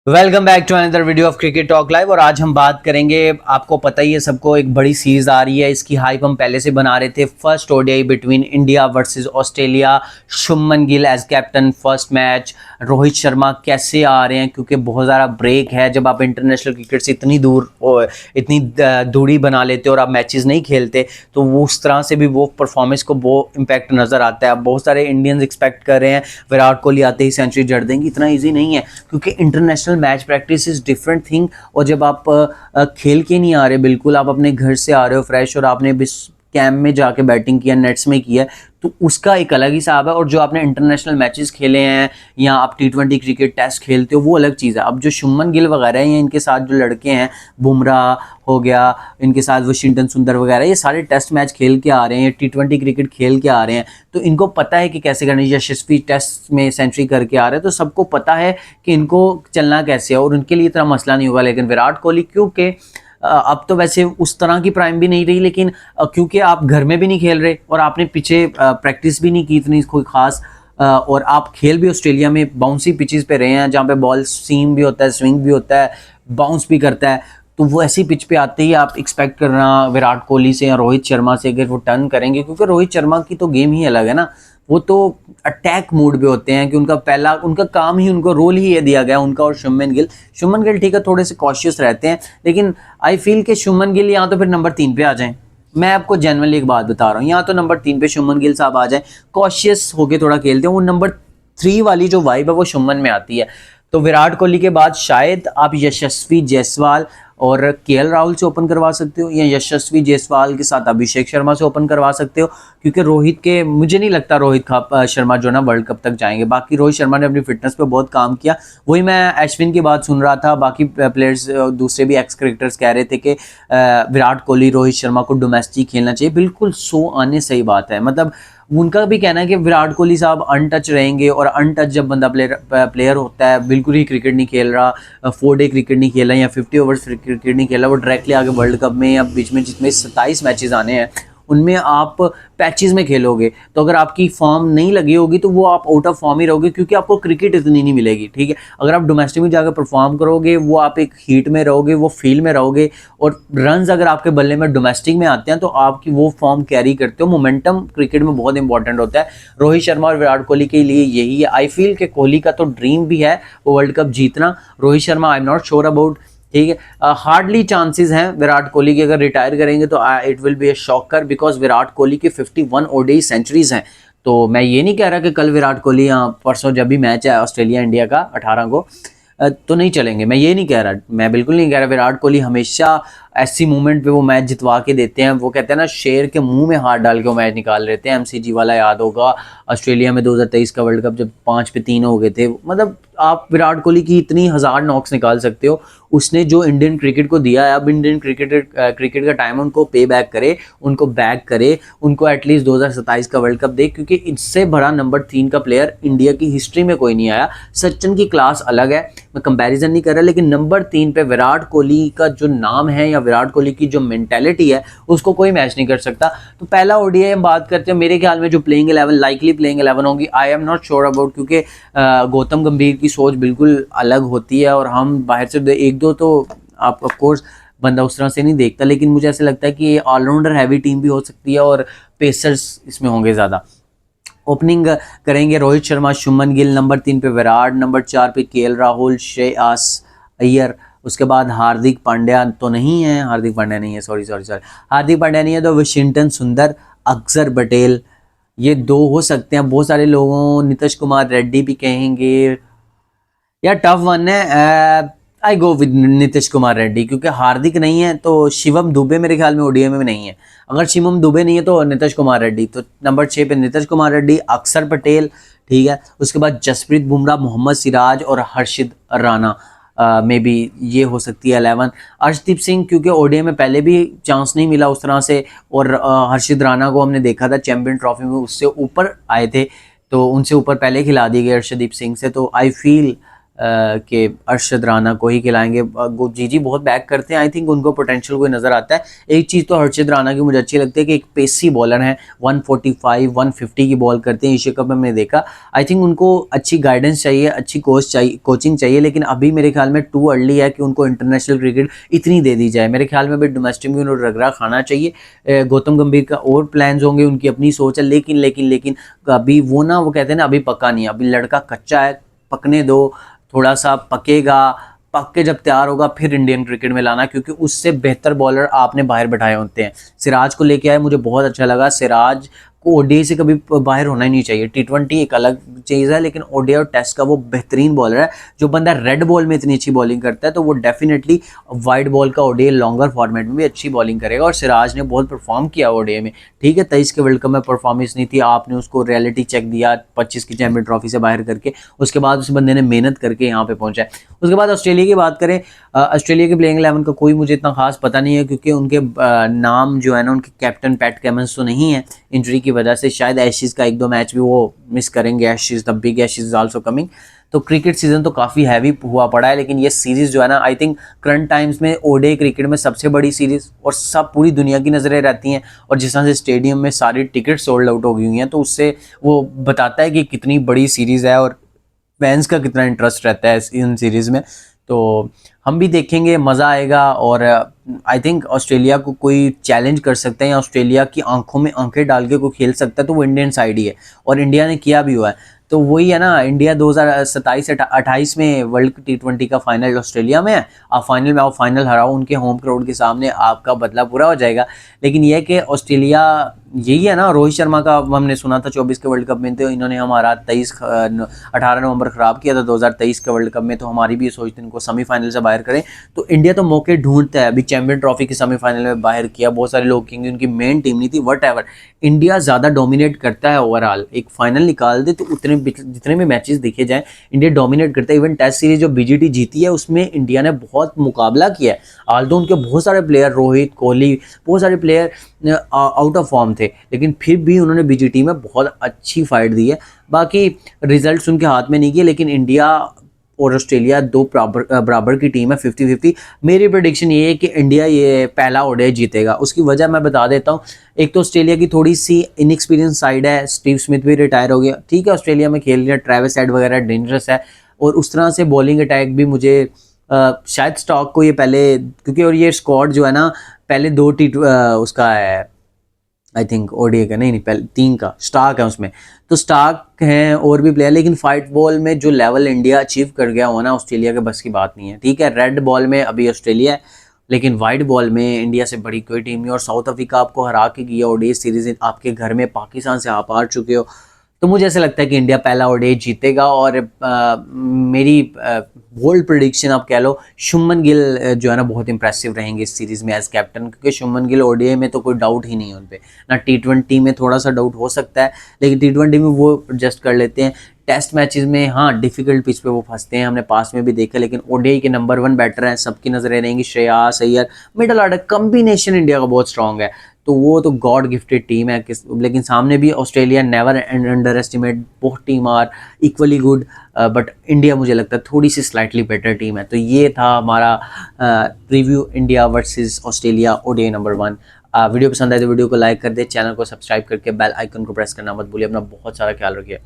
Welcome back to another video of cricket talk live. और आज हम बात करेंगे, आपको पता ही है सबको, एक बड़ी सीरीज आ रही है। इसकी हाइप हम पहले से बना रहे थे। First ODI between India versus Australia, Shubman Gill as captain, first match. Rohit Sharma कैसे आ रहे हैं, क्योंकि बहुत ज़्यादा ब्रेक है। जब आप इंटरनेशनल क्रिकेट से इतनी दूरी बना लेते हो और आप मैचेस नहीं खेलते, तो वो उस तरह से भी वो परफॉर्मेंस को वो इम्पैक्ट नज़र आता है। अब बहुत सारे इंडियंस एक्सपेक्ट कर रहे हैं विराट कोहली आते ही सेंचुरी जड़ देंगे। इतना ईजी नहीं है, क्योंकि international match practice is different thing. और जब आप खेल के नहीं आ रहे, बिल्कुल आप अपने घर से आ रहे हो फ्रेश, और आपने कैंप में जाके बैटिंग किया, नेट्स में किया, तो उसका एक अलग हिसाब है। और जो आपने इंटरनेशनल मैचेस खेले हैं या आप टी20 क्रिकेट टेस्ट खेलते हो, वो अलग चीज़ है। अब जो शुभमन गिल वगैरह हैं, इनके साथ जो लड़के हैं, बुमराह हो गया, इनके साथ वाशिंगटन सुंदर वगैरह, ये सारे टेस्ट मैच खेल के आ रहे हैं, टी20 क्रिकेट खेल के आ रहे हैं, तो इनको पता है कि कैसे करना है। यशस्वी टेस्ट में सेंचुरी करके आ रहे हैं, तो सबको पता है कि इनको चलना कैसे है, और उनके लिए इतना मसला नहीं होगा। लेकिन विराट कोहली, क्योंकि अब तो वैसे उस तरह की प्राइम भी नहीं रही, लेकिन क्योंकि आप घर में भी नहीं खेल रहे और आपने पीछे प्रैक्टिस भी नहीं की इतनी कोई खास, और आप खेल भी ऑस्ट्रेलिया में बाउंसी पिचेस पे रहे हैं, जहाँ पे बॉल सीम भी होता है, स्विंग भी होता है, बाउंस भी करता है। तो वो ऐसी पिच पे आते ही आप एक्सपेक्ट करना विराट कोहली से या रोहित शर्मा से अगर वो टर्न करेंगे, क्योंकि रोहित शर्मा की तो गेम ही अलग है ना। वो तो अटैक मोड पे होते हैं कि उनका काम ही, उनको रोल ही ये दिया गया उनका। और शुभमन गिल ठीक है, थोड़े से कॉशियस रहते हैं, लेकिन आई फील कि शुभमन गिल यहाँ तो फिर नंबर 3 पे आ जाएं। मैं आपको जेन्युइनली एक बात बता रहा हूँ, यहाँ तो नंबर 3 पे शुभमन गिल साहब आ जाएं, कॉशियस होके थोड़ा खेलते हैं। वो नंबर 3 वाली जो वाइब है वो शुभमन में आती है। तो विराट कोहली के बाद शायद आप यशस्वी जायसवाल और केएल राहुल से ओपन करवा सकते हो, या यशस्वी जायसवाल के साथ अभिषेक शर्मा से ओपन करवा सकते हो, क्योंकि रोहित के, मुझे नहीं लगता रोहित शर्मा जो ना वर्ल्ड कप तक जाएंगे। बाकी रोहित शर्मा ने अपनी फिटनेस पे बहुत काम किया। वही मैं अश्विन की बात सुन रहा था, बाकी प्लेयर्स दूसरे भी एक्स क्रिकेटर्स कह रहे थे कि विराट कोहली, रोहित शर्मा को डोमेस्टिक खेलना चाहिए। बिल्कुल 100 आने सही बात है। मतलब उनका भी कहना है कि विराट कोहली साहब अनटच रहेंगे, और अनटच जब बंदा प्लेयर होता है, बिल्कुल ही क्रिकेट नहीं खेल रहा, 4 डे क्रिकेट नहीं खेल रहा, या 50 ओवर्स क्रिकेट नहीं खेला, वो डायरेक्टली आगे वर्ल्ड कप में या बीच में जिसमें 27 मैचेस आने हैं, उनमें आप पैचेस में खेलोगे, तो अगर आपकी फॉर्म नहीं लगी होगी तो वो आप आउट ऑफ फॉर्म ही रहोगे, क्योंकि आपको क्रिकेट इतनी नहीं मिलेगी। ठीक है, अगर आप डोमेस्टिक में जाकर परफॉर्म करोगे, वो आप एक हीट में रहोगे, वो फील्ड में रहोगे, और रन्स अगर आपके बल्ले में डोमेस्टिक में आते हैं तो आपकी वो फॉर्म कैरी करते हो। मोमेंटम क्रिकेट में बहुत इंपॉर्टेंट होता है। रोहित शर्मा और विराट कोहली के लिए यही है। आई फील कि कोहली का तो ड्रीम भी है वो वर्ल्ड कप जीतना। Rohit Sharma I am not sure about. ठीक है, हार्डली चांसेस हैं विराट कोहली की अगर रिटायर करेंगे तो it will be A shocker, because Virat Kohli की 51 ओडीआई सेंचुरीज हैं। तो मैं ये नहीं कह रहा कि कल विराट कोहली, परसों जब भी मैच है ऑस्ट्रेलिया इंडिया का 18 को, तो नहीं चलेंगे। मैं ये नहीं कह रहा, मैं बिल्कुल नहीं कह रहा। विराट कोहली हमेशा ऐसी मूवमेंट पे वो मैच जितवा के देते हैं। वो कहते हैं ना, शेर के मुंह में हाथ डाल के वो मैच निकाल लेते हैं। एमसीजी वाला याद होगा, ऑस्ट्रेलिया में 2023 का वर्ल्ड कप जब 5 पे 3 हो गए थे। मतलब आप विराट कोहली की इतनी 1000 नॉक्स निकाल सकते हो। उसने जो इंडियन क्रिकेट को दिया है, अब इंडियन क्रिकेट का टाइम उनको पे बैक करे, उनको बैक करे, उनको एटलीस्ट 2027 का वर्ल्ड कप दे, क्योंकि इससे बड़ा नंबर 3 का प्लेयर इंडिया की हिस्ट्री में कोई नहीं आया। सचिन की क्लास अलग है, मैं कंपैरिजन नहीं कर रहा, लेकिन नंबर 3 पे विराट कोहली का जो नाम है, या विराट कोहली की जो मेंटेलिटी है, उसको कोई मैच नहीं कर सकता। तो पहला ओडीआई हम बात करते हैं, मेरे ख्याल में जो प्लेइंग 11, लाइकली प्लेइंग 11 होगी, I am not sure about, क्योंकि गौतम गंभीर की सोच बिल्कुल अलग होती है, और हम बाहर से एक दो तो आप ऑफ कोर्स बंदा उस तरह से नहीं देखता, लेकिन मुझे ऐसा लगता है कि ये ऑलराउंडर हैवी टीम भी हो सकती है, और पेसर्स इसमें होंगे ज़्यादा। ओपनिंग करेंगे रोहित शर्मा, शुभमन गिल, नंबर 3 पे विराट, नंबर 4 पे केएल राहुल, श्रेयस अय्यर, उसके बाद हार्दिक पांड्या तो नहीं है, हार्दिक पांड्या नहीं है, सॉरी हार्दिक पांड्या नहीं है, तो वाशिंगटन सुंदर, अक्षर पटेल, ये 2 हो सकते हैं। बहुत सारे लोगों, नीतीश कुमार रेड्डी भी कहेंगे, या टफ वन है। आई गो विद नीतीश कुमार रेड्डी, क्योंकि हार्दिक नहीं है तो शिवम दुबे मेरे ख्याल में ओडीआई में नहीं है। अगर शिवम दुबे नहीं है तो नीतीश कुमार रेड्डी, तो नंबर 6 पे नीतीश कुमार रेड्डी, अक्षर पटेल, ठीक है। उसके बाद जसप्रीत बुमराह, मोहम्मद सिराज और हर्षित राणा में भी ये हो सकती है 11। अर्शदीप सिंह, क्योंकि ओडीआई में पहले भी चांस नहीं मिला उस तरह से, और हर्षित राणा को हमने देखा था चैंपियन ट्रॉफी में, उससे ऊपर आए थे, तो उनसे ऊपर पहले खिला दिए गए अर्शदीप सिंह से। तो आई फील कि अरशद राना को ही खिलाएंगे। जीजी बहुत बैक करते हैं, आई थिंक उनको पोटेंशियल कोई नज़र आता है। एक चीज़ तो अरशद राना की मुझे अच्छी लगती है कि एक पेसी बॉलर हैं, 145 150 की बॉल करते हैं। एशिया कप में मैंने देखा, आई थिंक उनको अच्छी गाइडेंस चाहिए, अच्छी कोचिंग चाहिए, लेकिन अभी मेरे ख्याल में टू अर्ली है कि उनको इंटरनेशनल क्रिकेट इतनी दे दी जाए। मेरे ख्याल में अभी डोमेस्टिक में उन्होंने रगड़ा खाना चाहिए। गौतम गंभीर का और प्लान्स होंगे, उनकी अपनी सोच है, लेकिन अभी वो कहते हैं ना, अभी पका नहीं, अभी लड़का कच्चा है, पकने दो, थोड़ा सा पकेगा, पक के जब तैयार होगा फिर इंडियन क्रिकेट में लाना, क्योंकि उससे बेहतर बॉलर आपने बाहर बैठाए होते हैं। सिराज को लेके आए, मुझे बहुत अच्छा लगा। सिराज को ओडीआई से कभी बाहर होना ही नहीं चाहिए। टी20 एक अलग चीज़ है, लेकिन ओडीआई और टेस्ट का वो बेहतरीन बॉलर है। जो बंदा रेड बॉल में इतनी अच्छी बॉलिंग करता है, तो वो डेफिनेटली वाइड बॉल का ओडीआई लॉन्गर फॉर्मेट में भी अच्छी बॉलिंग करेगा। और सिराज ने बहुत परफॉर्म किया ओडीआई में। ठीक है, 23 के वर्ल्ड कप में परफॉर्मेंस नहीं थी, आपने उसको रियलिटी चेक दिया 25 की चैंपियन ट्रॉफी से बाहर करके, उसके बाद उस बंदे ने मेहनत करके यहाँ पे पहुंचा है। उसके बाद ऑस्ट्रेलिया की बात करें, ऑस्ट्रेलिया के प्लेइंग 11 का कोई मुझे इतना खास पता नहीं है, क्योंकि उनके नाम जो है ना, उनके कैप्टन पैट कमिंस तो नहीं है इंजरी की वजह से। शायद एशेज़ का 1-2 मैच भी वो मिस करेंगे। Ashes, the big ashes is also coming. तो क्रिकेट सीजन तो काफ़ी हैवी हुआ पड़ा है, लेकिन ये सीरीज़ जो है ना, आई थिंक करंट टाइम्स में ओडीआई क्रिकेट में सबसे बड़ी सीरीज़, और सब पूरी दुनिया की नज़रें रहती हैं। और जिस तरह से स्टेडियम में सारी टिकट सोल्ड आउट हो गई हुई हैं, तो उससे वो बताता है कि कितनी बड़ी सीरीज़ है और फैंस का कितना इंटरेस्ट रहता है इन सीरीज़ में। तो हम भी देखेंगे, मज़ा आएगा। और आई थिंक ऑस्ट्रेलिया को कोई चैलेंज कर सकता है, या ऑस्ट्रेलिया की आंखों में आंखें डाल के कोई खेल सकता है, तो वो इंडियन साइड ही है, और इंडिया ने किया भी हुआ है। तो वही है ना, इंडिया 2027-28 में वर्ल्ड टी20 का फाइनल ऑस्ट्रेलिया में है। आप फाइनल में आओ, फाइनल हराओ उनके होम क्राउड के सामने, आपका बदला पूरा हो जाएगा। लेकिन यह कि ऑस्ट्रेलिया, यही है ना, रोहित शर्मा का हमने सुना था 24 के वर्ल्ड कप में, तो इन्होंने हमारा 18 नवंबर ख़राब किया था 2023 के वर्ल्ड कप में। तो हमारी भी ये सोच थी इनको सेमीफाइनल से बाहर करें। तो इंडिया तो मौके ढूंढता है। अभी चैंपियन ट्रॉफी के सेमीफाइनल में बाहर किया, बहुत सारे लोग कहेंगे उनकी मेन टीम नहीं थी, वट एवर। इंडिया ज़्यादा डोमिनेट करता है ओवरऑल। एक फाइनल निकाल दे तो उतने जितने भी मैचेस देखे जाएँ, इंडिया डोमिनेट करता है। इवन टेस्ट सीरीज जो बीजीटी जीती है, उसमें इंडिया ने बहुत मुकाबला किया है। आल्दो उनके बहुत सारे प्लेयर, रोहित, कोहली, बहुत सारे प्लेयर आउट ऑफ फॉर्म थे, लेकिन फिर भी उन्होंने बीजीटी में बहुत अच्छी फाइट दी है। बाकी रिजल्ट्स उनके हाथ में नहीं किए, लेकिन इंडिया और ऑस्ट्रेलिया दो बराबर की टीम है, 50-50। मेरी प्रेडिक्शन ये है कि इंडिया ये पहला ओडीआई जीतेगा। उसकी वजह मैं बता देता हूँ। एक तो ऑस्ट्रेलिया की थोड़ी सी इनएक्सपीरियंस साइड है, स्टीव स्मिथ भी रिटायर हो गया। ठीक है, ऑस्ट्रेलिया में खेल रहा है, ट्रेविस हेड वगैरह डेंजरस है, और उस तरह से बॉलिंग अटैक भी मुझे शायद स्टॉक को ये पहले, क्योंकि और ये स्क्वाड जो है ना, पहले उसका है, आई थिंक ओडीआई का नहीं, पहले 3 का स्टार्क है उसमें। तो स्टार्क हैं और भी प्लेयर, लेकिन फाइट बॉल में जो लेवल इंडिया अचीव कर गया हो ना, ऑस्ट्रेलिया के बस की बात नहीं है। ठीक है, रेड बॉल में अभी ऑस्ट्रेलिया है, लेकिन वाइट बॉल में इंडिया से बड़ी कोई टीम नहीं। और साउथ अफ्रीका आपको हरा के गया ओडीआई सीरीज, आपके घर में पाकिस्तान से आप हार चुके हो। तो मुझे ऐसा लगता है कि इंडिया पहला ओडीआई जीतेगा। और मेरी बोल्ड प्रेडिक्शन आप कह लो, शुभमन गिल जो है ना, बहुत इंप्रेसिव रहेंगे इस सीरीज़ में एज कैप्टन, क्योंकि शुभमन गिल ओडीआई में तो कोई डाउट ही नहीं है उन पर ना। टी20 में थोड़ा सा डाउट हो सकता है, लेकिन टी20 में वो एडजस्ट कर लेते हैं। टेस्ट मैचेस में हाँ, डिफिकल्ट पिच पे वो फंसते हैं, हमने पास में भी देखा। लेकिन ओडीआई के नंबर 1 बैटर हैं, सबकी नजरें रहेंगी। Shreyas Iyer, middle order combination India का बहुत स्ट्रॉन्ग है। तो वो तो गॉड गिफ्टेड टीम है। लेकिन सामने भी Australia, never underestimate, both team are equally good, but India मुझे लगता है थोड़ी सी स्लाइटली बेटर टीम है। तो ये था हमारा preview, India versus Australia ODI number 1। Video पसंद आए तो वीडियो को लाइक कर दे, चैनल को सब्सक्राइब करके बेल आइकन को प्रेस करना मत भूलिए। अपना बहुत सारा ख्याल रखिए।